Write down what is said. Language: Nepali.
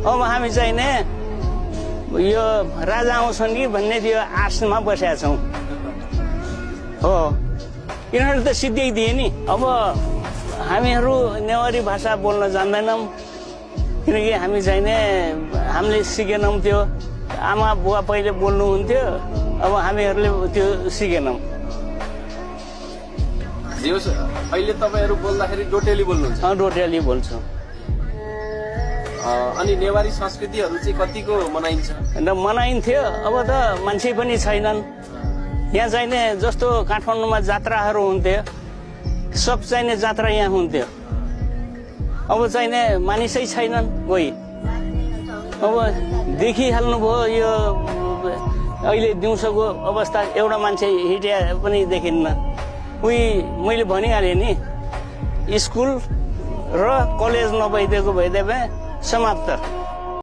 अब हामी चाहिँ नि यो राजा आउँछन् कि भन्ने त्यो आशमा बसेका छौँ हो। यिनीहरू त सिद्धिदिए नि। अब हामीहरू नेवारी भाषा बोल्न जान्दैनौँ किनकि हामी चाहिँ नि हामीले सिकेनौँ त्यो। आमा बुवा पहिले बोल्नुहुन्थ्यो, अब हामीहरूले त्यो सिकेनौँ। अहिले तपाईँहरू बोल्दाखेरि डोटेली बोल्नुहुन्छ? डोटेली बोल्छौँ। अनि नेवारी संस्कृतिहरू चाहिँ कतिको मनाइन्छ? मनाइन्थ्यो, अब त मान्छे पनि छैनन्। यहाँ चाहिने जस्तो काठमाडौँमा जात्राहरू हुन्थ्यो, सब चाहिने जात्रा यहाँ हुन्थ्यो। अब चाहिने मानिसै छैनन् कोही। अब देखिहाल्नुभयो यो अहिले दिउँसोको अवस्था, एउटा मान्छे हिँडिया पनि देखिन्न। मैले भनिहालेँ नि, स्कुल र कलेज नभइदिएको भइदिए समाप्त।